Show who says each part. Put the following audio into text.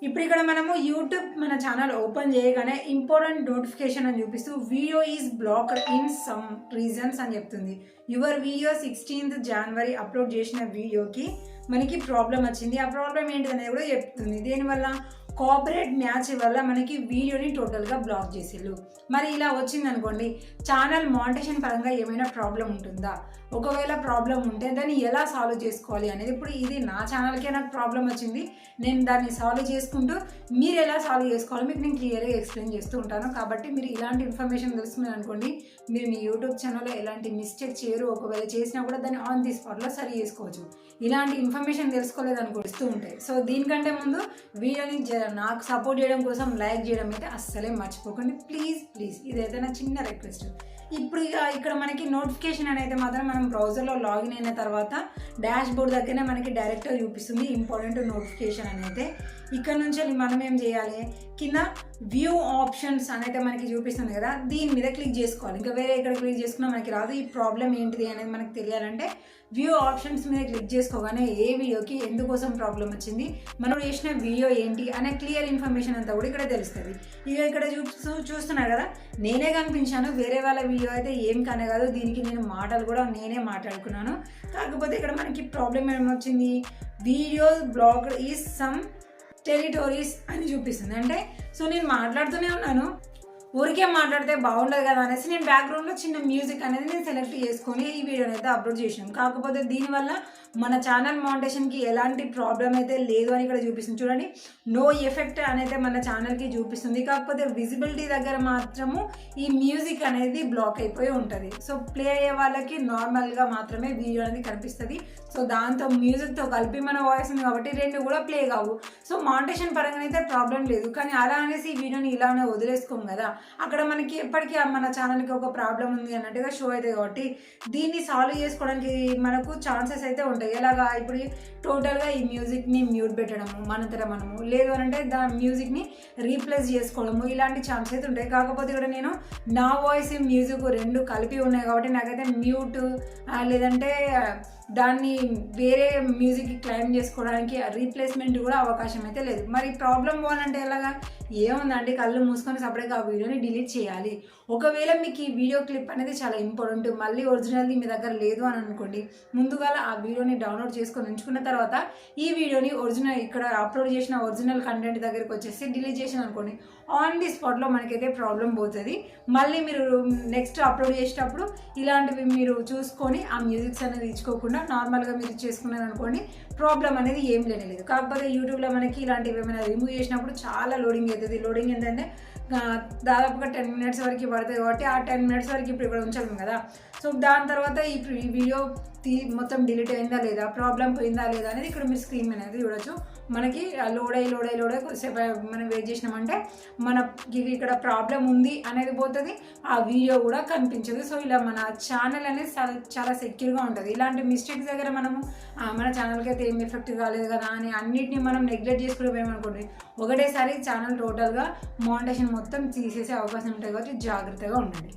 Speaker 1: ఇప్పుడు ఇక్కడ మనము యూట్యూబ్ మన ఛానల్ ఓపెన్ చేయగానే ఇంపార్టెంట్ నోటిఫికేషన్ అని చూపిస్తూ video is blocked in some reasons అని చెప్తుంది. Your video 16th January upload చేసిన వీడియోకి మనకి ప్రాబ్లం వచ్చింది. ఆ ప్రాబ్లం ఏంటిది అనేది కూడా చెప్తుంది. దీనివల్ల కాపీరైట్ మ్యాచ్ వల్ల మనకి వీడియోని టోటల్గా బ్లాక్ చేసిళ్ళు. మరి ఇలా వచ్చింది అనుకోండి, ఛానల్ మానిటైజేషన్ పరంగా ఏమైనా ప్రాబ్లం ఉంటుందా? ఒకవేళ ప్రాబ్లం ఉంటే దాన్ని ఎలా సాల్వ్ చేసుకోవాలి అనేది, ఇప్పుడు ఇది నా ఛానల్కే నాకు ప్రాబ్లం వచ్చింది, నేను దాన్ని సాల్వ్ చేసుకుంటూ మీరు ఎలా సాల్వ్ చేసుకోవాలి మీకు నేను క్లియర్గా ఎక్స్ప్లెయిన్ చేస్తూ ఉంటాను. కాబట్టి మీరు ఇలాంటి ఇన్ఫర్మేషన్ తెలుసుకున్నారు అనుకోండి, మీరు మీ యూట్యూబ్ ఛానల్లో ఎలాంటి మిస్టేక్ చేయరు. ఒకవేళ చేసినా కూడా దాన్ని ఆన్ ది స్పాట్లో సరి చేసుకోవచ్చు. ఇలాంటి ఇన్ఫర్మేషన్ తెలుసుకోలేదు అనుకోస్తూ ఉంటాయి. సో దీనికంటే ముందు వీడియోని నాకు సపోర్ట్ చేయడం కోసం లైక్ చేయడం అయితే అస్సలే మర్చిపోకండి ప్లీజ్. ఇదైతే నా చిన్న రిక్వెస్ట్. ఇప్పుడు ఇక్కడ మనకి నోటిఫికేషన్ అనేది మాత్రం మనం బ్రౌజర్లో లాగిన్ అయిన తర్వాత డాష్ బోర్డ్ దగ్గరనే మనకి డైరెక్ట్గా చూపిస్తుంది ఇంపార్టెంట్ నోటిఫికేషన్ అనేది. ఇక్కడ నుంచి మనం ఏం చేయాలి, కింద వ్యూ ఆప్షన్స్ అనేది మనకి చూపిస్తుంది కదా, దీని మీద క్లిక్ చేసుకోవాలి. ఇంకా వేరే ఎక్కడ క్లిక్ చేసుకున్నా మనకి రాదు. ఈ ప్రాబ్లం ఏంటిది అనేది మనకు తెలియాలంటే వ్యూ ఆప్షన్స్ మీద క్లిక్ చేసుకోగానే ఏ వీడియోకి ఎందుకోసం ప్రాబ్లం వచ్చింది, మనం చేసిన వీడియో ఏంటి అనే క్లియర్ ఇన్ఫర్మేషన్ అంతా కూడా ఇక్కడ తెలుస్తుంది. ఇక ఇక్కడ చూస్తున్నారు కదా, నేనే కనిపించాను, వేరే వాళ్ళ వీడియో అయితే ఏం కానే కాదు. దీనికి నేను మాటలు కూడా నేనే మాట్లాడుకున్నాను. కాకపోతే ఇక్కడ మనకి ప్రాబ్లం ఏమొచ్చింది, video blocked is some territories అని చూపిస్తుంది. అంటే సో నేను మాట్లాడుతూనే ఉన్నాను, ఊరికే మాట్లాడితే బాగుండదు కదా అనేసి నేను బ్యాక్గ్రౌండ్లో చిన్న మ్యూజిక్ అనేది నేను సెలెక్ట్ చేసుకొని ఈ వీడియోని అయితే అప్లోడ్ చేసినాం. కాకపోతే దీనివల్ల మన ఛానల్ మానిటైజేషన్కి ఎలాంటి ప్రాబ్లం అయితే లేదు అని ఇక్కడ చూపిస్తుంది. చూడండి, నో ఎఫెక్ట్ అనేది మన ఛానల్కి చూపిస్తుంది. కాకపోతే విజిబిలిటీ దగ్గర మాత్రము ఈ మ్యూజిక్ అనేది బ్లాక్ అయిపోయి ఉంటుంది. సో ప్లే అయ్యే వాళ్ళకి నార్మల్గా మాత్రమే వీడియో అనేది కనిపిస్తుంది. సో దాంతో మ్యూజిక్తో కలిపి మన వాయిస్ ఉంది కాబట్టి రెండు కూడా ప్లే కావు. సో మానిటైజేషన్ పరంగా అయితే ప్రాబ్లం లేదు. కానీ అలా అనేసి ఈ వీడియోని ఇలానే వదిలేసుకోము కదా, అక్కడ మనకి ఎప్పటికీ మన ఛానల్కి ఒక ప్రాబ్లం ఉంది అన్నట్టుగా షో అవుతుంది. కాబట్టి దీన్ని సాల్వ్ చేసుకోవడానికి మనకు ఛాన్సెస్ అయితే ఉంటాయి. ఎలాగా, ఇప్పుడు టోటల్గా ఈ మ్యూజిక్ని మ్యూట్ పెట్టడము మనంతట మనము, లేదు అని అంటే దాని మ్యూజిక్ని రీప్లేస్ చేసుకోవడము, ఇలాంటి ఛాన్సెస్ అయితే ఉంటాయి. కాకపోతే ఇక్కడ నేను నా వాయిస్ మ్యూజిక్ రెండు కలిపి ఉన్నాయి కాబట్టి నాకైతే మ్యూట్ లేదంటే దాన్ని వేరే మ్యూజిక్కి క్లైమ్ చేసుకోవడానికి రీప్లేస్మెంట్ కూడా అవకాశం అయితే లేదు. మరి ప్రాబ్లం పోవాలంటే ఎలాగా, ఏముందండి, కళ్ళు మూసుకొని సపరేట్గా ఆ వీడియోని డిలీట్ చేయాలి. ఒకవేళ మీకు ఈ వీడియో క్లిప్ అనేది చాలా ఇంపార్టెంట్, మళ్ళీ ఒరిజినల్ది మీ దగ్గర లేదు అని అనుకోండి, ముందుగా ఆ వీడియోని డౌన్లోడ్ చేసుకొని ఉంచుకున్న తర్వాత ఈ వీడియోని ఒరిజినల్ ఇక్కడ అప్లోడ్ చేసిన ఒరిజినల్ కంటెంట్ దగ్గరికి వచ్చేసి డిలీట్ చేసిన అనుకోండి, ఆన్ ది స్పాట్లో మనకైతే ప్రాబ్లం పోతుంది. మళ్ళీ మీరు నెక్స్ట్ అప్లోడ్ చేసేటప్పుడు ఇలాంటివి మీరు చూసుకొని ఆ మ్యూజిక్స్ అనేది ఇచ్చుకోకుండా నార్మల్గా మీరు చేసుకున్నారు అనుకోండి, ప్రాబ్లం అనేది ఏం లేదు. కాకపోతే యూట్యూబ్లో మనకి ఇలాంటివి ఏమైనా రిమూవ్ చేసినప్పుడు చాలా లోడింగ్ అవుతుంది. లోడింగ్ ఏంటంటే దాదాపుగా 10 minutes వరకు పడుతుంది. కాబట్టి ఆ 10 minutes వరకు ఇప్పుడు ఇక్కడ ఉంచాము కదా. సో దాని తర్వాత ఈ వీడియో మొత్తం డిలీట్ అయిందా లేదా, ప్రాబ్లం పోయిందా లేదా అనేది ఇక్కడ మీరు స్క్రీన్ అనేది చూడొచ్చు. మనకి లోడ్ అయ్యి కొద్దిసేపు మనం వెయిట్ చేసినామంటే మనకి ఇక్కడ ప్రాబ్లం ఉంది అనేది పోతుంది, ఆ వీడియో కూడా కనిపించదు. సో ఇలా మన ఛానల్ అనేది చాలా సెక్యూర్గా ఉంటుంది. ఇలాంటి మిస్టేక్స్ దగ్గర మనము మన ఛానల్కి అయితే ఏం ఎఫెక్ట్ కాలేదు కదా అని అన్నిటిని మనం నెగ్లెక్ట్ చేసుకుని పోయామనుకోండి, ఒకటేసారి ఛానల్ టోటల్గా మానిటైజేషన్ మొత్తం తీసేసే అవకాశం ఉంటుంది. కాబట్టి జాగ్రత్తగా ఉండండి.